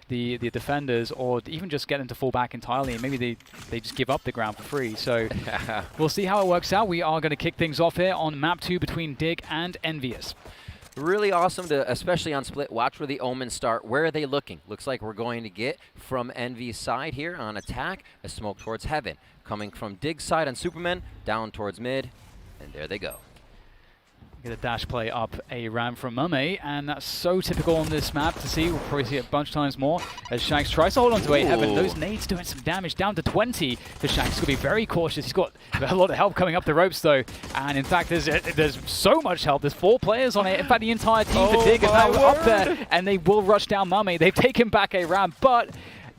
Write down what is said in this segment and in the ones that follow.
the defenders, or even just get them to fall back entirely, and maybe they just give up the ground for free. So we'll see how it works out. We are going to kick things off here on map 2 between Dig and Envious. Really awesome to, especially on split, watch where the Omens start. Where are they looking? Looks like we're going to get from Envy's side here on attack, a smoke towards Heaven. Coming from Dig's side on Superman, down towards mid, and there they go. Get a dash play up a ram from Mummy, and that's so typical on this map to see. We'll probably see it a bunch of times more as Shanks tries to hold on to a Heaven. Those nades doing some damage, down to 20 for Shanks. He's going to be very cautious. He's got a lot of help coming up the ropes though, and in fact there's so much help. There's 4 players on it. In fact, the entire team for Dig is now up there, and they will rush down Mummy. They've taken back a ram, but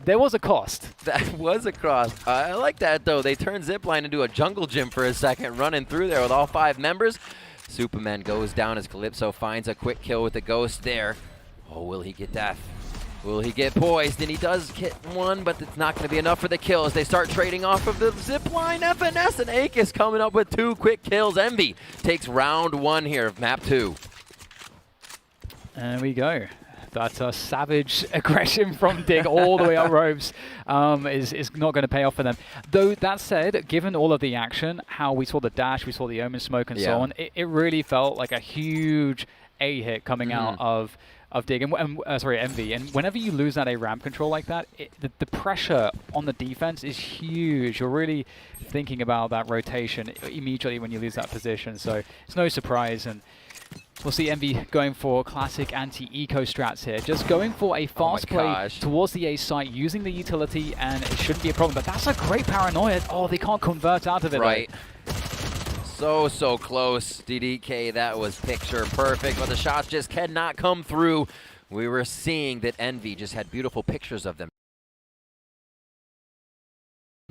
there was a cost. That was a cost. I like that though. They turned Zipline into a jungle gym for a second, running through there with all 5 members. Superman goes down as Calypso finds a quick kill with the Ghost there. Oh, will he get death? Will he get poised? And he does get one, but it's not going to be enough for the kill as they start trading off of the zipline. FNS and Akis coming up with 2 quick kills. Envy takes round 1 here of map 2. There we go. That savage aggression from Dig all the way up ropes is not going to pay off for them. Though that said, given all of the action, how we saw the dash, we saw the Omen smoke and so on, it really felt like a huge A hit coming out of Dig and sorry, Envy. And whenever you lose that A ramp control like that, the pressure on the defense is huge. You're really thinking about that rotation immediately when you lose that position. So it's no surprise. And we'll see Envy going for classic anti-eco strats here. Just going for a fast play towards the A site, using the utility, and it shouldn't be a problem. But that's a great paranoia. Oh, they can't convert out of it. Right. So close. DDK, that was picture perfect, but the shots just cannot come through. We were seeing that Envy just had beautiful pictures of them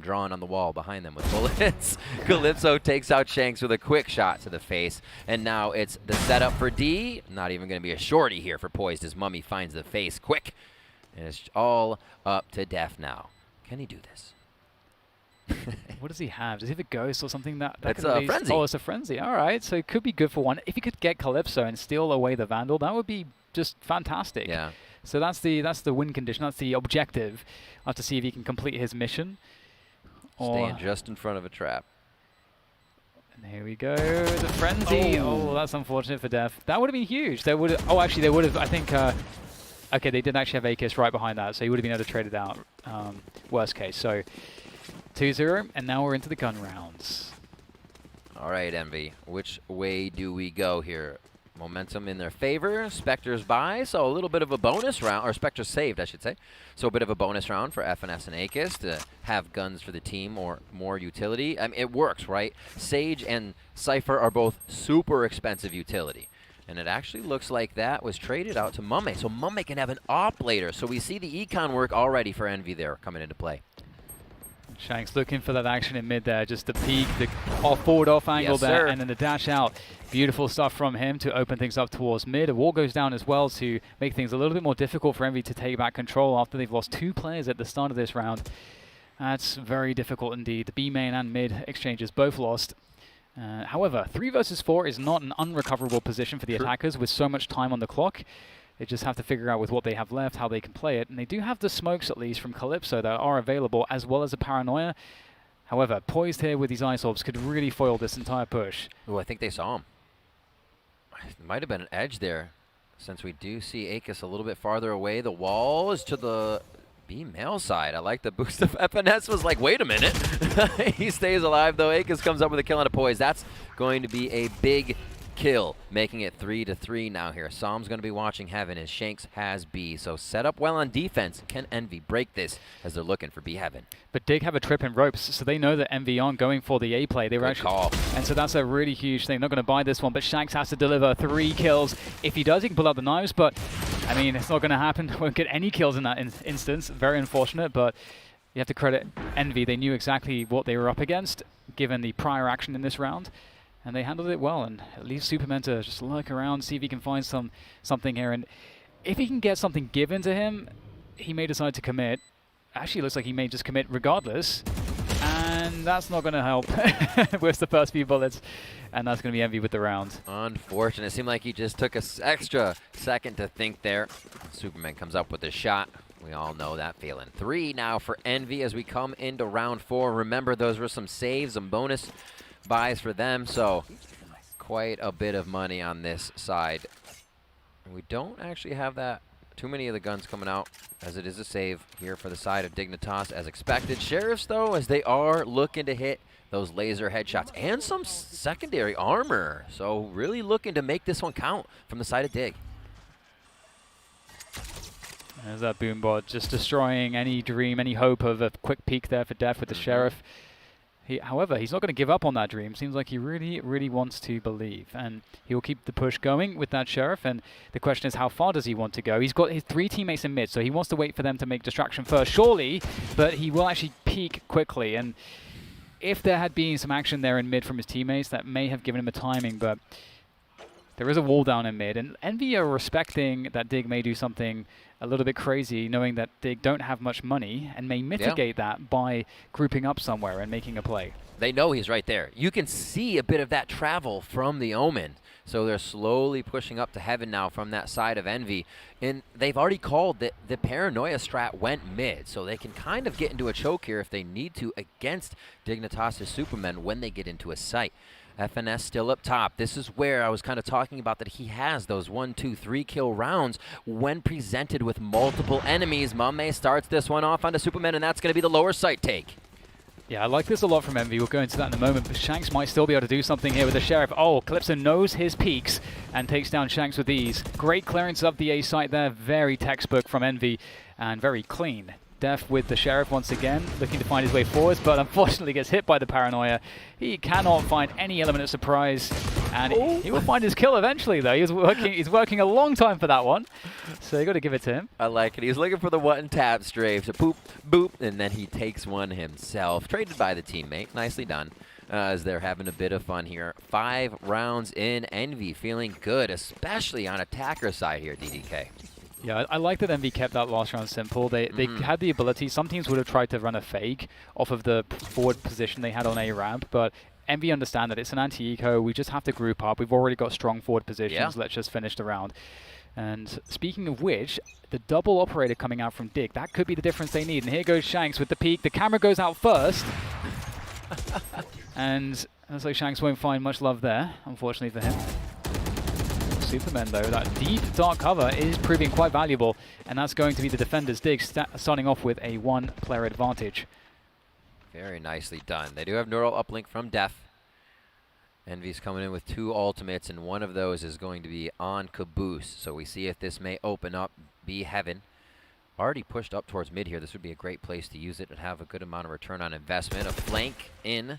drawn on the wall behind them with bullets. Calypso takes out Shanks with a quick shot to the face, and now it's the setup for D. Not even going to be a shorty here for Poised as Mummy finds the face quick, and it's all up to Def now. Can he do this? What does he have? Does he have a Ghost or something? That's a Frenzy. Oh, it's a Frenzy. All right, so it could be good for one. If he could get Calypso and steal away the Vandal, that would be just fantastic. Yeah. So that's the win condition. That's the objective. I'll have to see if he can complete his mission. Staying just in front of a trap. And here we go, the Frenzy. Oh, that's unfortunate for Def. That would have been huge. They would have. Oh, actually, they would have. I think. Okay, they did actually have Akis right behind that, so he would have been able to trade it out. Worst case. So 2-0, and now we're into the gun rounds. All right, Envy. Which way do we go here? Momentum in their favor. Spectre's by, so a little bit of a bonus round, or Spectre's saved, I should say. So a bit of a bonus round for FNS and Akis to have guns for the team or more utility. I mean, it works, right? Sage and Cypher are both super expensive utility. And it actually looks like that was traded out to Mummy. So Mummy can have an op later. So we see the econ work already for Envy there coming into play. Shanks looking for that action in mid there, just the peek, the forward off angle there, and then the dash out. Beautiful stuff from him to open things up towards mid. A wall goes down as well to make things a little bit more difficult for Envy to take back control after they've lost 2 players at the start of this round. That's very difficult indeed. The B main and mid exchanges both lost. However, 3 versus 4 is not an unrecoverable position for the attackers with so much time on the clock. They just have to figure out with what they have left how they can play it. And they do have the smokes, at least, from Calypso that are available, as well as a Paranoia. However, Poised here with these Ice Orbs could really foil this entire push. Oh, I think they saw him. It might have been an edge there, since we do see Akis a little bit farther away. The wall is to the B-male side. I like the boost of FNS was like, wait a minute. He stays alive, though. Akis comes up with a kill on a Poise. That's going to be a big kill, making it 3-3 now here. Psalm's going to be watching Heaven as Shanks has B. So set up well on defense. Can Envy break this as they're looking for B Heaven? But Dig have a trip in ropes, so they know that Envy aren't going for the A play. They were actually call. And so that's a really huge thing. Not going to buy this one, but Shanks has to deliver 3 kills. If he does, he can pull out the knives, but I mean, it's not going to happen. Won't get any kills in that instance. Very unfortunate, but you have to credit Envy. They knew exactly what they were up against, given the prior action in this round. And they handled it well, and at least Superman to just lurk around, see if he can find something here. And if he can get something given to him, he may decide to commit. Actually, it looks like he may just commit regardless. And that's not going to help with the first few bullets. And that's going to be Envy with the round. Unfortunate. It seemed like he just took an extra second to think there. Superman comes up with a shot. We all know that feeling. 3 now for Envy as we come into round 4. Remember, those were some saves, some bonus buys for them, so quite a bit of money on this side. We don't actually have that too many of the guns coming out, as it is a save here for the side of Dignitas as expected. Sheriffs, though, as they are looking to hit those laser headshots and some secondary armor. So really looking to make this one count from the side of Dig. There's that boombot just destroying any dream, any hope of a quick peek there for Def with the Sheriff. However, he's not going to give up on that dream. Seems like he really, really wants to believe. And he'll keep the push going with that Sheriff. And the question is, how far does he want to go? He's got his 3 teammates in mid, so he wants to wait for them to make distraction first, surely. But he will actually peek quickly. And if there had been some action there in mid from his teammates, that may have given him a timing. But there is a wall down in mid. And Envy are respecting that Dig may do something a little bit crazy, knowing that Dig don't have much money and may mitigate that by grouping up somewhere and making a play. They know he's right there. You can see a bit of that travel from the Omen. So they're slowly pushing up to heaven now from that side of Envy. And they've already called that the Paranoia strat went mid, so they can kind of get into a choke here if they need to against Dignitas' Supermen when they get into a site. FNS still up top. This is where I was kind of talking about that he has those 1, 2, 3 kill rounds when presented with multiple enemies. Mame starts this one off onto Superman, and that's going to be the lower site take. Yeah, I like this a lot from Envy. We'll go into that in a moment, but Shanks might still be able to do something here with the Sheriff. Oh, Calypso knows his peaks and takes down Shanks with these. Great clearance of the A site there. Very textbook from Envy and very clean. Def with the Sheriff once again, looking to find his way forwards, but unfortunately gets hit by the Paranoia. He cannot find any element of surprise, and he will find his kill eventually, though. He's working a long time for that one, so you got to give it to him. I like it. He's looking for the one tap strafe to boop, boop, and then he takes one himself. Traded by the teammate. Nicely done. As they're having a bit of fun here. 5 rounds in. Envy feeling good, especially on attacker side here, DDK. Yeah, I like that Envy kept that last round simple. They had the ability. Some teams would have tried to run a fake off of the forward position they had on A ramp, but Envy understand that it's an anti-eco. We just have to group up. We've already got strong forward positions. Let's just finish the round. And speaking of which, the double operator coming out from Dig, that could be the difference they need. And here goes Shanks with the peek. The camera goes out first. And looks like Shanks won't find much love there, unfortunately for him. Supermen, though, that deep dark cover is proving quite valuable, and that's going to be the defenders. Dig starting off with a 1-player advantage. Very nicely done. They do have neural uplink from Def. Envy's coming in with 2 ultimates, and one of those is going to be on Caboose. So we see if this may open up, be heaven. Already pushed up towards mid here. This would be a great place to use it and have a good amount of return on investment. A flank in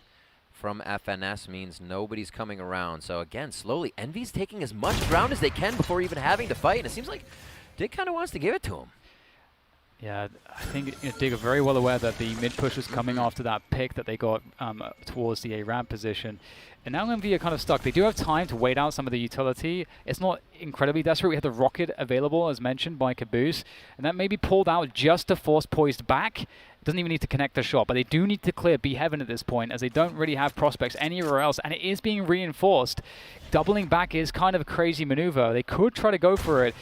from FNS means nobody's coming around. So again, slowly, Envy's taking as much ground as they can before even having to fight. And it seems like Dig kind of wants to give it to him. Yeah, I think Dig are very well aware that the mid push was coming after that pick that they got towards the A ramp position. And now Envy are kind of stuck. They do have time to wait out some of the utility. It's not incredibly desperate. We have the rocket available, as mentioned, by Caboose. And that may be pulled out just to force Poised back. Doesn't even need to connect the shot, but they do need to clear B Heaven at this point, as they don't really have prospects anywhere else, and it is being reinforced. Doubling back is kind of a crazy maneuver. They could try to go for it,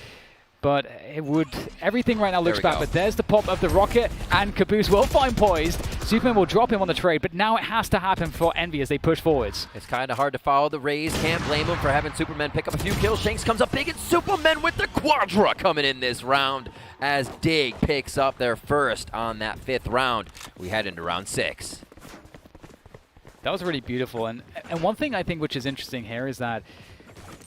but it would. Everything right now looks bad, but there's the pop of the rocket, and Caboose will find Poised. Superman will drop him on the trade, but now it has to happen for Envy as they push forwards. It's kind of hard to follow the raise. Can't blame him for having Superman pick up a few kills. Shanks comes up big, and Superman with the quadra coming in this round as Dig picks up their first on that 5th round. We head into round 6. That was really beautiful, and one thing I think which is interesting here is that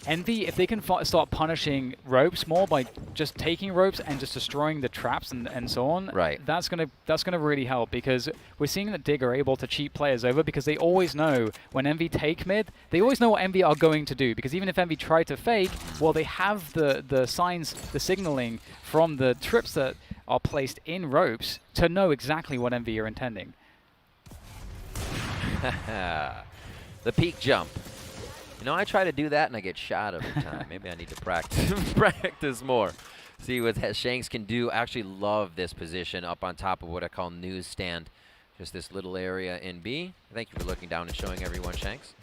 Envy, if they can start punishing ropes more by just taking ropes and just destroying the traps and so on, that's gonna really help, because we're seeing that Dig are able to cheat players over because they always know when Envy take mid, they always know what Envy are going to do, because even if Envy try to fake, well, they have the signs, the signaling from the trips that are placed in ropes to know exactly what Envy are intending. The peak jump. You know, I try to do that and I get shot every time. Maybe I need to practice more. See what Shanks can do. I actually love this position up on top of what I call newsstand. Just this little area in B. Thank you for looking down and showing everyone, Shanks.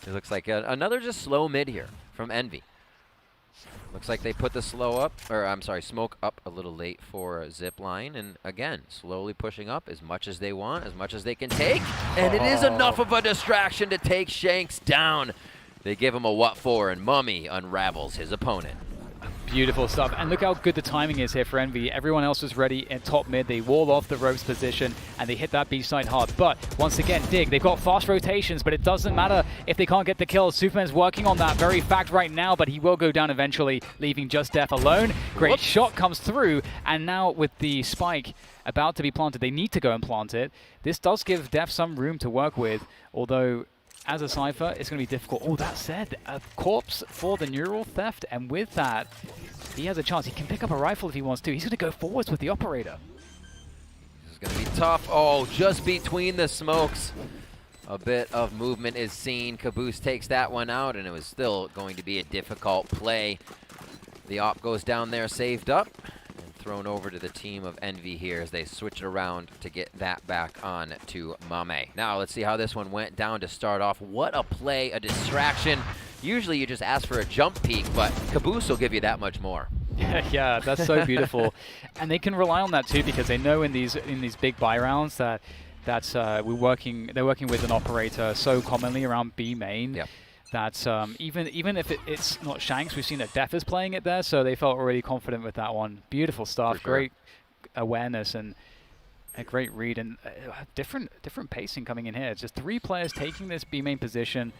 It looks like another just slow mid here from Envy. Looks like they put the smoke up a little late for Zipline, and again, slowly pushing up as much as they want, as much as they can take, and it is enough of a distraction to take Shanks down. They give him a what for, and Mummy unravels his opponent. Beautiful stuff. And look how good the timing is here for Envy. Everyone else was ready in top mid. They wall off the ropes position and they hit that B side hard. But once again, Dig, they've got fast rotations, but it doesn't matter if they can't get the kill. Superman's working on that very fact right now, but he will go down eventually, leaving just Def alone. Great shot comes through, and now with the spike about to be planted, they need to go and plant it. This does give Def some room to work with, although as a Cypher, it's going to be difficult. Oh, that said, a corpse for the neural theft, and with that, he has a chance. He can pick up a rifle if he wants to. He's going to go forwards with the operator. This is going to be tough. Oh, just between the smokes. A bit of movement is seen. Caboose takes that one out, and it was still going to be a difficult play. The op goes down there, saved up, and thrown over to the team of Envy here as they switch it around to get that back on to Mame. Now let's see how this one went down to start off. What a play, a distraction. Usually you just ask for a jump peek, but Caboose will give you that much more. Yeah, that's so beautiful. And they can rely on that too, because they know in these big buy rounds that they're working with an operator so commonly around B main. Yep. That even if it's not Shanks, we've seen that Def is playing it there, so they felt really confident with that one. Beautiful stuff, For sure. Great awareness and a great read, and different pacing coming in here. It's just 3 players taking this B main position.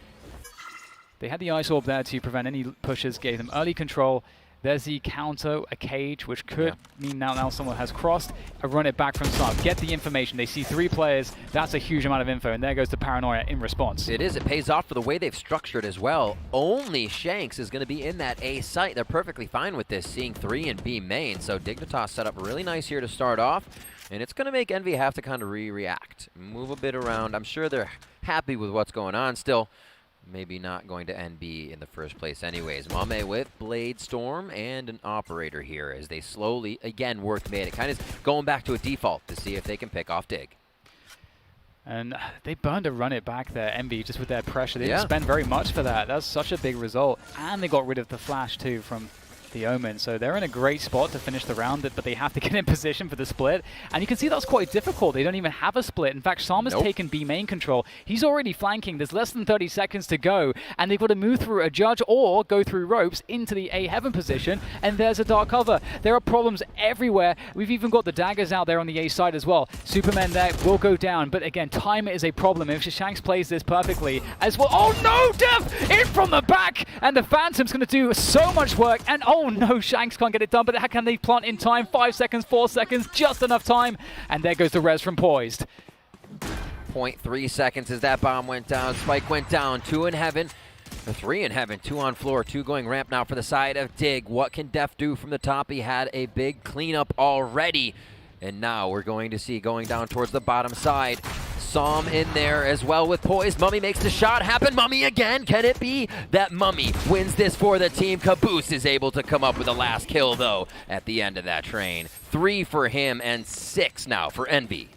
They had the Ice Orb there to prevent any pushes, gave them early control. There's the counter, a cage, which could mean now someone has crossed. A run it back from start. Get the information. They see 3 players. That's a huge amount of info, and there goes the paranoia in response. It is. It pays off for the way they've structured as well. Only Shanks is going to be in that A site. They're perfectly fine with this, seeing 3 in B main. So Dignitas set up really nice here to start off, and it's going to make Envy have to kind of react, move a bit around. I'm sure they're happy with what's going on still. Maybe not going to end B in the first place anyways. Mame with Blade Storm and an operator here as they slowly, again, work mid. It kind of is going back to a default to see if they can pick off Dig. And they burned to run it back there, Envy, just with their pressure. They Yeah. didn't spend very much for that. That's such a big result. And they got rid of the flash, too, from the Omen. So they're in a great spot to finish the round, but they have to get in position for the split. And you can see that's quite difficult. They don't even have a split. In fact, Sam has taken B main control. He's already flanking. There's less than 30 seconds to go, and they've got to move through a judge or go through ropes into the A heaven position, and there's a dark cover. There are problems everywhere. We've even got the daggers out there on the A side as well. Superman there will go down, but again, time is a problem. If Shanks plays this perfectly as well. Oh no, Def! In from the back! And the Phantom's going to do so much work, and oh no, Shanks can't get it done, but how can they plant in time? 5 seconds, 4 seconds, just enough time. And there goes the res from Poised. 0.3 seconds as that bomb went down. Spike went down. 2 in heaven. 3 in heaven. 2 on floor. 2 going ramp now for the side of Dig. What can Def do from the top? He had a big cleanup already. And now we're going to see going down towards the bottom side. Psalm in there as well with Poised. Mummy makes the shot happen. Mummy again. Can it be that Mummy wins this for the team? Caboose is able to come up with the last kill, though, at the end of that train. 3 for him and 6 now for Envy.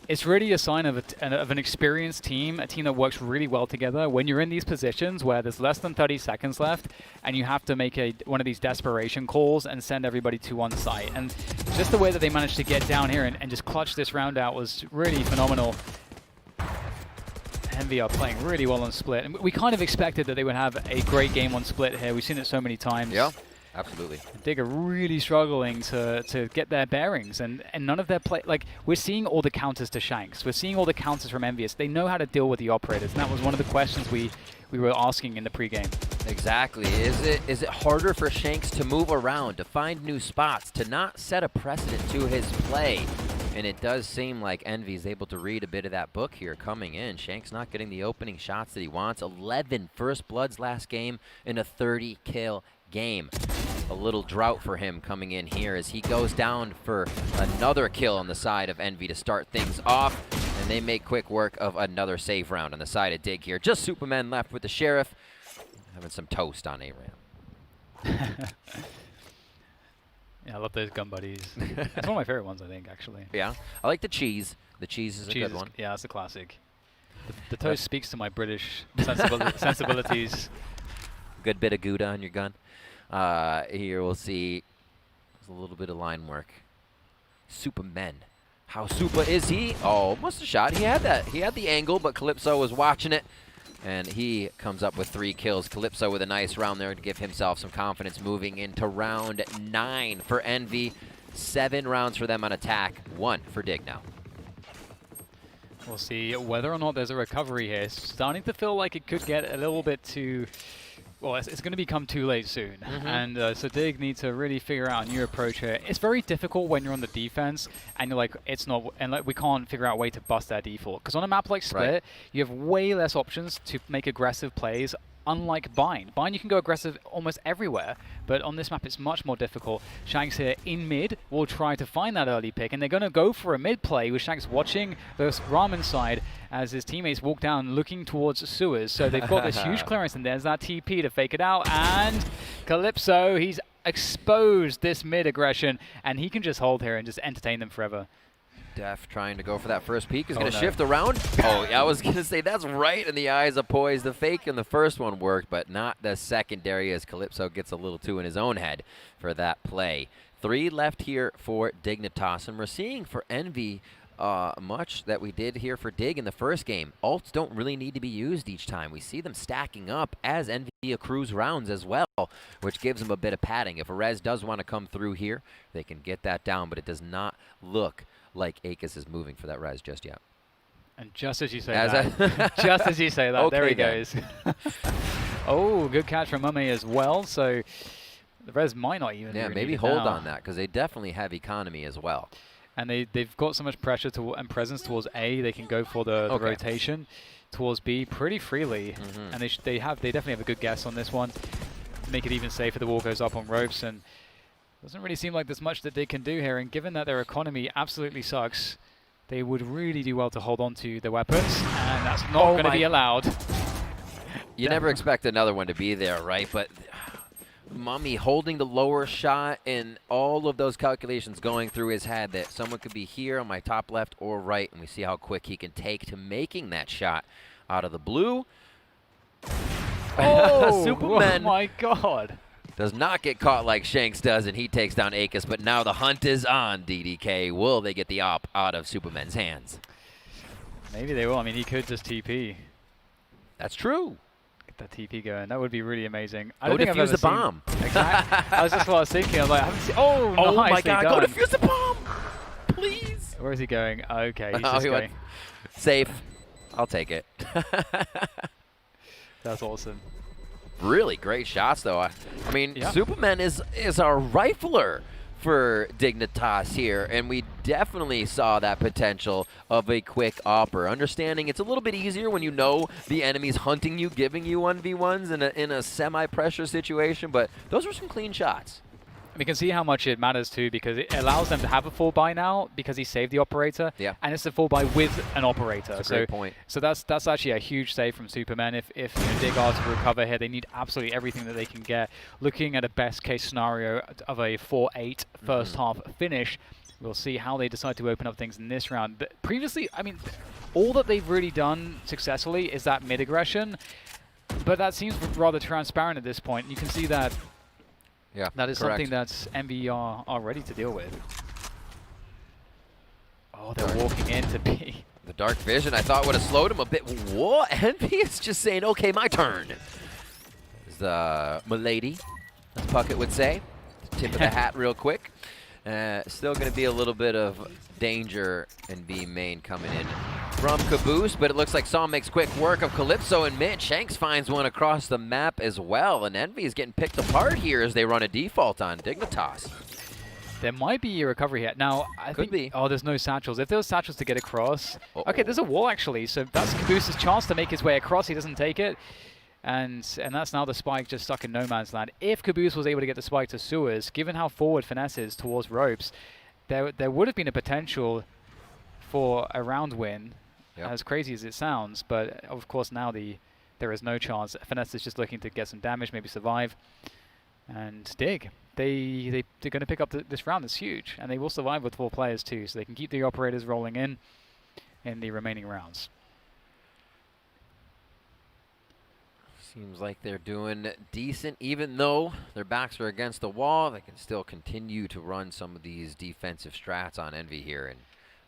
It's really a sign of an experienced team, a team that works really well together. When you're in these positions where there's less than 30 seconds left and you have to make one of these desperation calls and send everybody to one site. And just the way that they managed to get down here and just clutch this round out was really phenomenal. Envy are playing really well on split. And we kind of expected that they would have a great game on split here. We've seen it so many times. Yeah. Absolutely. Dig are really struggling to get their bearings, and none of their play, like, we're seeing all the counters to Shanks. We're seeing all the counters from Envious. They know how to deal with the operators, and that was one of the questions we were asking in the pregame. Exactly. Is it harder for Shanks to move around, to find new spots, to not set a precedent to his play? And it does seem like Envy is able to read a bit of that book here coming in. Shanks not getting the opening shots that he wants. 11 first bloods last game in a 30-kill game. A little drought for him coming in here as he goes down for another kill on the side of Envy to start things off. And they make quick work of another save round on the side of Dig here. Just Superman left with the Sheriff. Having some toast on A-Ram. Yeah, I love those gun buddies. It's one of my favorite ones, I think, actually. Yeah, I like the cheese. The cheese is a good one. Yeah, it's a classic. The toast speaks to my British sensibilities. Good bit of Gouda on your gun. Here we'll see a little bit of line work. Supermen. How super is he? Oh, almost a shot. He had that. He had the angle, but Calypso was watching it. And he comes up with 3 kills. Calypso with a nice round there to give himself some confidence moving into round 9 for Envy. 7 rounds for them on attack. 1 for Dig now. We'll see whether or not there's a recovery here. It's starting to feel like it could get a little bit too... Well, it's going to become too late soon. And so Dig needs to really figure out a new approach here. It's very difficult when you're on the defense and you're like, it's not... And like, we can't figure out a way to bust their default. Because on a map like Split, you have way less options to make aggressive plays. Unlike Bind. Bind, you can go aggressive almost everywhere, but on this map it's much more difficult. Shanks here in mid will try to find that early pick, and they're going to go for a mid play with Shanks watching the Ramen side as his teammates walk down looking towards sewers. So they've got this huge clearance, and there's that TP to fake it out, and Calypso, he's exposed this mid aggression, and he can just hold here and just entertain them forever. Def trying to go for that first peek. Is going to shift around. Oh, yeah, I was going to say that's right in the eyes of Poise. The fake in the first one worked, but not the secondary as Calypso gets a little too in his own head for that play. 3 left here for Dignitas, and we're seeing for Envy much that we did here for Dig in the first game. Ults don't really need to be used each time. We see them stacking up as Envy accrues rounds as well, which gives them a bit of padding. If a res does want to come through here, they can get that down, but it does not look like Akis is moving for that res just yet. And just as you say that, just as you say that, okay, there he goes. Oh, good catch from Mummy as well. So the res might not even. Yeah, maybe hold on that because they definitely have economy as well. And they've got so much pressure and presence towards A. They can go for the rotation towards B pretty freely, and they definitely have a good guess on this one. To make it even safer, the wall goes up on ropes, and doesn't really seem like there's much that they can do here. And given that their economy absolutely sucks, they would really do well to hold on to their weapons, and that's not going to be allowed. You never expect another one to be there, right? But Mummy holding the lower shot and all of those calculations going through his head that someone could be here on my top left or right, and we see how quick he can take to making that shot out of the blue. Oh, Superman. Oh my God. Does not get caught like Shanks does, and he takes down Akis, but now the hunt is on, DDK. Will they get the op out of Superman's hands? Maybe they will. I mean, he could just TP. That's true. Get that TP going. That would be really amazing. I don't think I've ever seen the bomb. Exactly. I was just what I was thinking. I was like, I haven't seen. Oh, oh my God. Go defuse the bomb, please. Where is he going? Okay, he's just going. Safe. I'll take it. That's awesome. Really great shots, though. I mean, Superman is a rifler for Dignitas here, and we definitely saw that potential of a quick opper. Understanding it's a little bit easier when you know the enemy's hunting you, giving you 1v1s in a semi-pressure situation, but those were some clean shots. We can see how much it matters too, because it allows them to have a full buy now because he saved the operator. Yeah. And it's a full buy with an operator. That's a great point. So that's actually a huge save from Superman. If you know, Dig are to recover here, they need absolutely everything that they can get. Looking at a best case scenario of a 4-8 first half finish, we'll see how they decide to open up things in this round. But previously, I mean, all that they've really done successfully is that mid aggression, but that seems rather transparent at this point. You can see that. Yeah, that is something that's Envy are ready to deal with. Oh, they're walking into B. The dark vision I thought would have slowed him a bit. What? Envy is just saying, okay, my turn. Is the milady, as Puckett would say. Tip of the hat real quick. Still going to be a little bit of danger in B main coming in from Caboose, but it looks like Saw makes quick work of Calypso in mid. Shanks finds one across the map as well, and Envy is getting picked apart here as they run a default on Dignitas. There might be a recovery here. Now, I think, oh, there's no satchels. If there was satchels to get across. Okay, there's a wall actually, so that's Caboose's chance to make his way across. He doesn't take it. And that's now the spike just stuck in no man's land. If Caboose was able to get the spike to sewers, given how forward Finesse is towards ropes, there would have been a potential for a round win, as crazy as it sounds. But of course now there is no chance. Finesse is just looking to get some damage, maybe survive. And Dig, they're going to pick up this round. It's huge, and they will survive with 4 players too, so they can keep the operators rolling in the remaining rounds. Seems like they're doing decent, even though their backs are against the wall. They can still continue to run some of these defensive strats on Envy here. And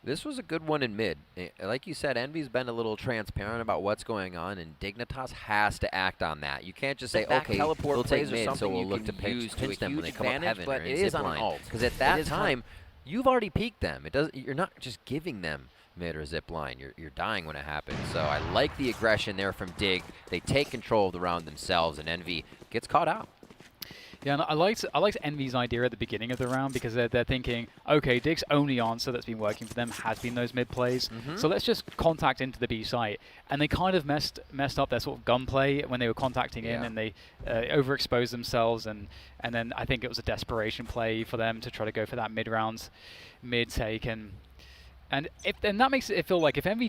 this was a good one in mid. Like you said, Envy's been a little transparent about what's going on, and Dignitas has to act on that. You can't just say, okay, we'll take mid, so we'll look to pinch them when they come up heaven or in zip line. Because at that time, you've already peaked them. You're not just giving them mid or zip line. You're dying when it happens. So I like the aggression there from Dig. They take control of the round themselves, and Envy gets caught out. Yeah, and I liked Envy's idea at the beginning of the round because they're thinking, okay, Dig's only answer that's been working for them has been those mid plays, so let's just contact into the B site. And they kind of messed up their sort of gunplay when they were contacting in, and they overexposed themselves, and then I think it was a desperation play for them to try to go for that mid take, and that makes it feel like if Envy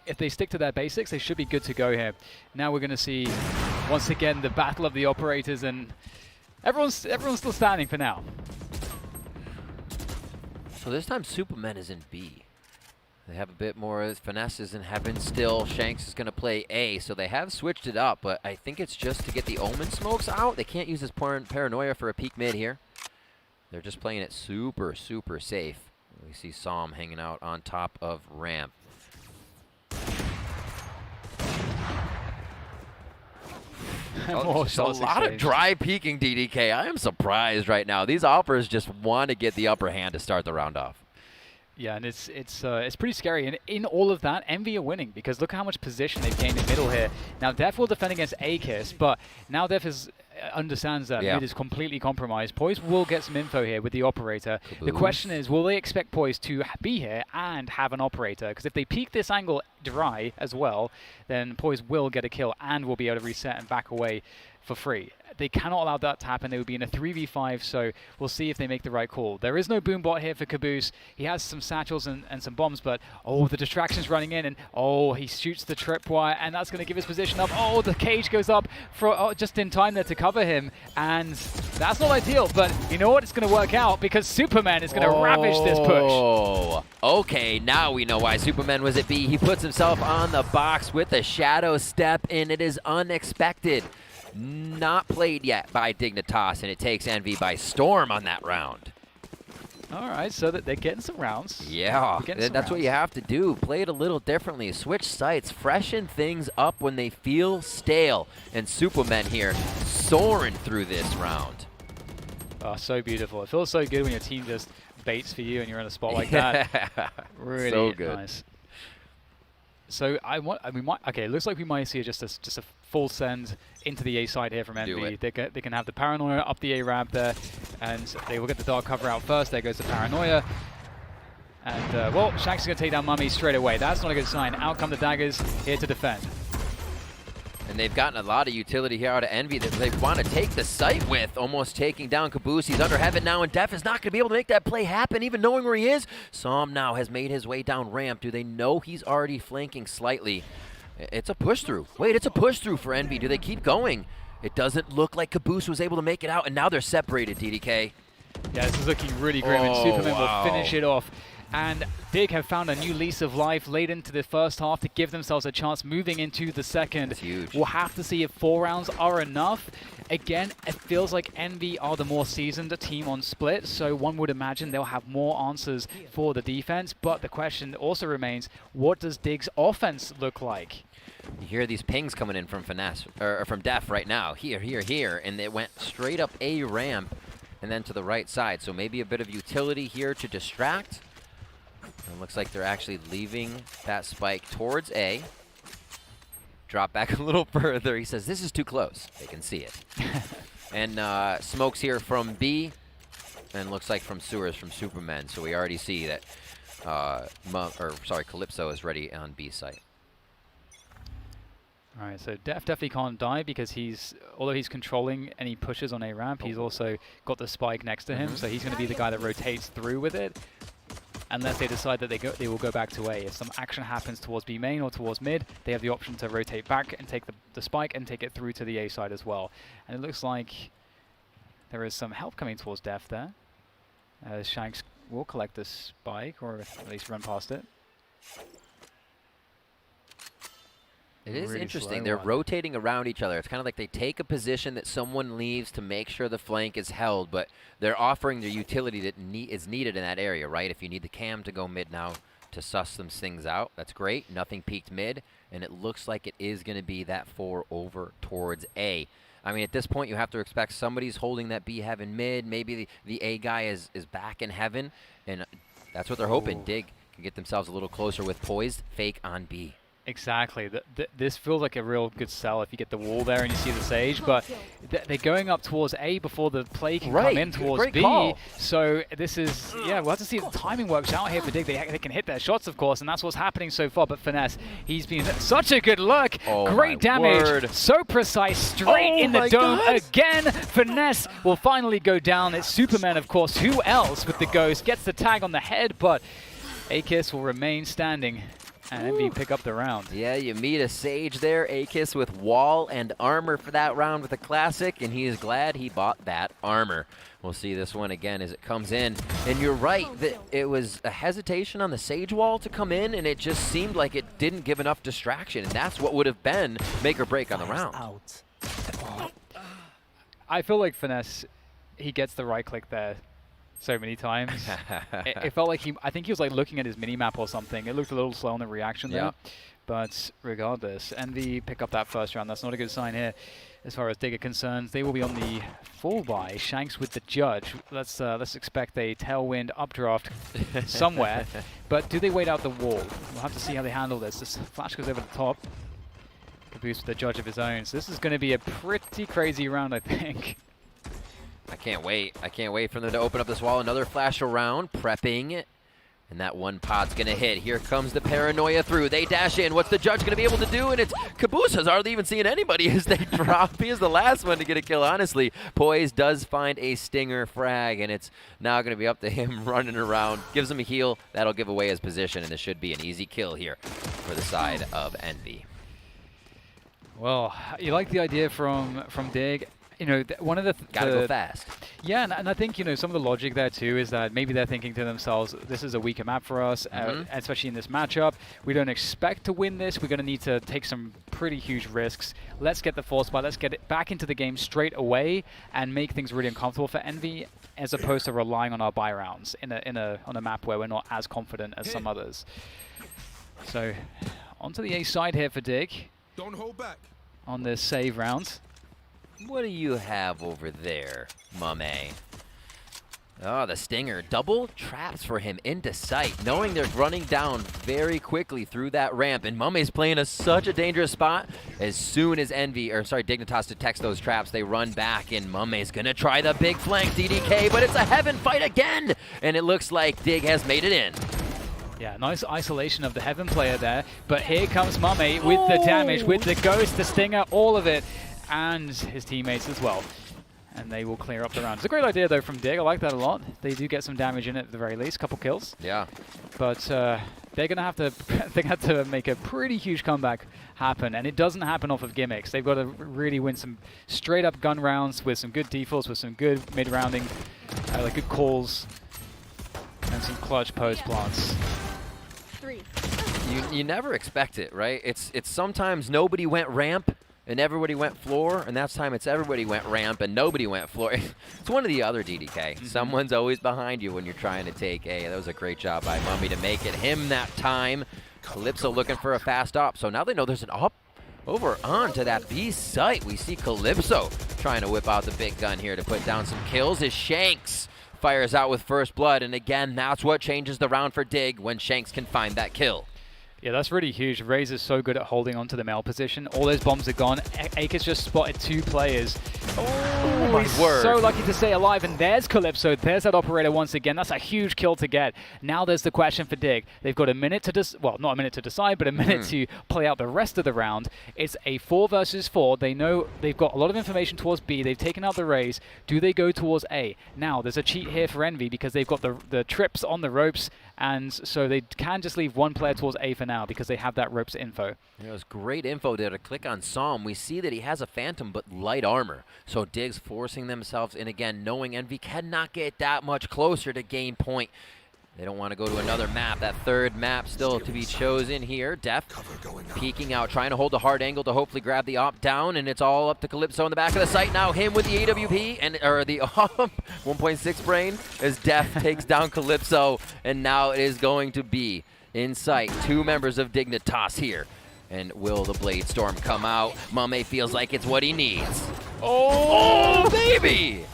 if they stick to their basics, they should be good to go here. Now we're going to see once again the battle of the operators, and everyone's still standing for now. So this time Superman is in B. They have a bit more finesses in heaven still. Shanks is going to play A, so they have switched it up, but I think it's just to get the Omen smokes out. They can't use this paranoia for a peek mid here. They're just playing it super, super safe. We see Psalm hanging out on top of ramp. Just a lot of dry peeking, DDK. I am surprised right now. These offers just want to get the upper hand to start the round off. Yeah, and it's pretty scary. And in all of that, Envy are winning because look how much position they've gained in middle here. Now Def will defend against A-Kiss, but now Def understands that mid is completely compromised. Poise will get some info here with the operator. Caboose. The question is, will they expect Poise to be here and have an operator? Because if they peek this angle dry as well, then Poise will get a kill and will be able to reset and back away for free. They cannot allow that to happen. They would be in a 3v5, so we'll see if they make the right call. There is no boombot here for Caboose. He has some satchels and some bombs, but the distraction's running in, and he shoots the tripwire, and that's going to give his position up. The cage goes up for just in time there to cover him, and that's not ideal, but you know what? It's going to work out because Superman is going to ravage this push. Okay, now we know why Superman was at B. He puts himself on the box with a shadow step, and it is unexpected. Not played yet by Dignitas, and it takes Envy by storm on that round. All right, so that they're getting some rounds. Yeah, that's what you have to do. Play it a little differently. Switch sites, freshen things up when they feel stale. And Superman here soaring through this round. Oh, so beautiful. It feels so good when your team just baits for you and you're in a spot like that. Really so good. Nice. So it looks like we might see just a full send into the A side here from Envy. They can have the paranoia up the A ramp there, and they will get the dark cover out first. There goes the paranoia. And, Shanks is going to take down Mummy straight away. That's not a good sign. Out come the daggers here to defend. And they've gotten a lot of utility here out of Envy that they want to take the site with, almost taking down Caboose. He's under heaven now, and Def is not going to be able to make that play happen, even knowing where he is. Psalm now has made his way down ramp. Do they know he's already flanking slightly? It's a push-through. Wait, it's a push-through for Envy. Do they keep going? It doesn't look like Caboose was able to make it out, and now they're separated, DDK. Yeah, this is looking really grim, and Superman will finish it off. And Dig have found a new lease of life late into the first half to give themselves a chance moving into the second. That's huge. We'll have to see if 4 rounds are enough. Again, it feels like Envy are the more seasoned team on split, so one would imagine they'll have more answers for the defense. But the question also remains, what does Dig's offense look like? You hear these pings coming in from from Def right now. Here, here, here, and they went straight up A ramp and then to the right side. So maybe a bit of utility here to distract. It looks like they're actually leaving that spike towards A. Drop back a little further. He says, this is too close. They can see it. And smokes here from B. And looks like from sewers from Superman. So we already see that Calypso is ready on B site. All right, so Def definitely can't die because although he's controlling any pushes on A ramp, he's also got the spike next to him. So he's going to be the guy that rotates through with it. Unless they decide that they will go back to A. If some action happens towards B main or towards mid, they have the option to rotate back and take the spike and take it through to the A side as well. And it looks like there is some help coming towards Def there. Shanks will collect the spike, or at least run past it. It is really interesting. slow They're one. rotating around each other. It's kind of like they take a position that someone leaves to make sure the flank is held, but they're offering the utility that is needed in that area, right? If you need the cam to go mid now to suss some things out, that's great. Nothing peaked mid, and it looks like it is going to be that 4 over towards A. I mean, at this point, you have to expect somebody's holding that B heaven mid. Maybe the A guy is back in heaven, and that's what they're hoping. Dig can get themselves a little closer with poised fake on B. Exactly. This feels like a real good sell if you get the wall there and you see the Sage, but they're going up towards A before the play can come in towards Great B. call. So this is, yeah, we'll have to see if the timing works out here for Dig. They can hit their shots, of course, and that's what's happening so far. But Finesse, he's been such a good look. Great damage. Word. So precise, straight in the dome again. Finesse will finally go down. It's Superman, of course. Who else with the Ghost? Gets the tag on the head, but Akis will remain standing. And Envy pick up the round. Yeah, you meet a Sage there, Akis with wall and armor for that round with a classic, and he is glad he bought that armor. We'll see this one again as it comes in. And you're right, it was a hesitation on the Sage wall to come in, and it just seemed like it didn't give enough distraction, and that's what would have been make or break on the round. I feel like Finesse, he gets the right click there so many times. It felt like I think he was like looking at his mini-map or something. It looked a little slow on the reaction there. But regardless, Envy pick up that first round. That's not a good sign here as far as Dig are concerned. They will be on the full buy. Shanks with the judge. Let's expect a tailwind updraft somewhere. But do they wait out the wall? We'll have to see how they handle this. This flash goes over the top. The boost with the judge of his own. So this is going to be a pretty crazy round, I think. I can't wait. I can't wait for them to open up this wall. Another flash around, prepping. And that one pod's going to hit. Here comes the paranoia through. They dash in. What's the judge going to be able to do? And it's Caboose has hardly even seen anybody as they drop. He is the last one to get a kill, honestly. Poise does find a stinger frag, and it's now going to be up to him running around. Gives him a heal. That'll give away his position, and this should be an easy kill here for the side of Envy. Well, you like the idea from Dig. You know, one of the gotta go fast. Yeah, and I think, you know, some of the logic there too is that maybe they're thinking to themselves, this is a weaker map for us, especially in this matchup. We don't expect to win this. We're going to need to take some pretty huge risks. Let's get the force buy. Let's get it back into the game straight away and make things really uncomfortable for Envy, as opposed to relying on our buy rounds on a map where we're not as confident as some others. So, onto the A side here for Dig. Don't hold back. On the save rounds. What do you have over there, Mame? Oh, the stinger. Double traps for him into sight, knowing they're running down very quickly through that ramp. And Mame's playing such a dangerous spot. As soon as Dignitas detects those traps, they run back, and Mame's going to try the big flank DDK, but it's a heaven fight again! And it looks like Dig has made it in. Yeah, nice isolation of the Heaven player there. But here comes Mame with the damage, with the Ghost, the Stinger, all of it. And his teammates as well. And they will clear up the round. It's a great idea, though, from Dig. I like that a lot. They do get some damage in it at the very least, couple kills. Yeah. But they're going to have to make a pretty huge comeback happen. And it doesn't happen off of gimmicks. They've got to really win some straight-up gun rounds with some good defaults, with some good mid-rounding, like good calls, and some clutch post plants. You never expect it, right? It's sometimes nobody went ramp and everybody went floor, and that's time it's everybody went ramp and nobody went floor. It's one of the other DDK. Someone's always behind you when you're trying to take A. That was a great job by Mummy to make it him that time. Calypso looking for a fast op, so now they know there's an op over onto that B site. We see Calypso trying to whip out the big gun here to put down some kills as Shanks fires out with first blood, and again, that's what changes the round for Dig when Shanks can find that kill. Yeah, that's really huge. Raze is so good at holding onto the male position. All those bombs are gone. Akis just spotted 2 players. Oh, my he's word. so lucky to stay alive. And there's Calypso. There's that operator once again. That's a huge kill to get. Now there's the question for Dig. They've got a minute to well, not a minute to decide, but a minute to play out the rest of the round. It's a 4 versus 4. They know they've got a lot of information towards B. They've taken out the Raze. Do they go towards A? Now, there's a cheat here for Envy because they've got the trips on the ropes, and so they can just leave one player towards A for now because they have that ropes info. It was great info there to click on Psalm. We see that he has a Phantom but light armor. So Dig's forcing themselves in again, knowing Envy cannot get that much closer to gain point. They don't want to go to another map. That third map still to be chosen here. Def peeking out, trying to hold the hard angle to hopefully grab the op down, and it's all up to Calypso in the back of the site. Now him with the AWP, or the 1.6 brain as Def takes down Calypso, and now it is going to be in sight. 2 members of Dignitas here. And will the Blade Storm come out? Mame feels like it's what he needs. Oh, baby!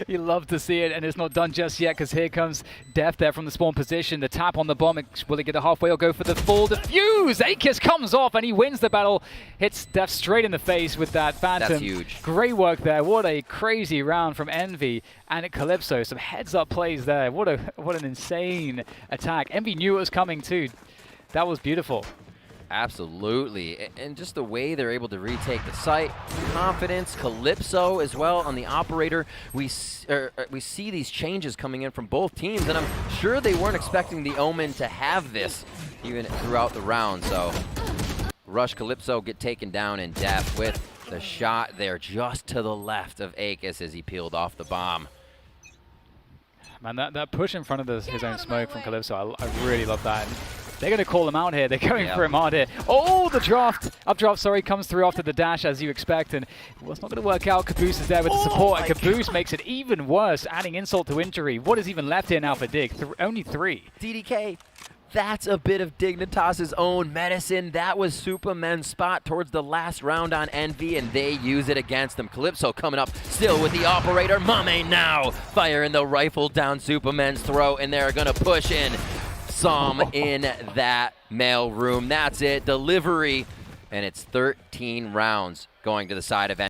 You love to see it, and it's not done just yet because here comes Def there from the spawn position. The tap on the bomb. Will he get it halfway or go for the full defuse? Akis comes off and he wins the battle. Hits Def straight in the face with that Phantom. That's huge. Great work there. What a crazy round from Envy and Calypso. Some heads-up plays there. What an insane attack. Envy knew it was coming too. That was beautiful. Absolutely, and just the way they're able to retake the site, confidence, Calypso as well on the operator. We see these changes coming in from both teams, and I'm sure they weren't expecting the Omen to have this even throughout the round. So Rush Calypso get taken down in Def with the shot there just to the left of Akis as he peeled off the bomb. Man, that push in front of his own smoke from Calypso, I really love that. They're going to call him out here. They're going for him hard here. Oh, the up draft, sorry, comes through after the dash as you expect. And well, it's not going to work out. Caboose is there with the support. And Caboose makes it even worse, adding insult to injury. What is even left here now for Dig? Only 3. DDK, that's a bit of Dignitas' own medicine. That was Superman's spot towards the last round on Envy, and they use it against them. Calypso coming up still with the operator. Mame now firing the rifle down Superman's throat, and they're going to push in. Some in that mail room. That's it. Delivery. And it's 13 rounds going to the side of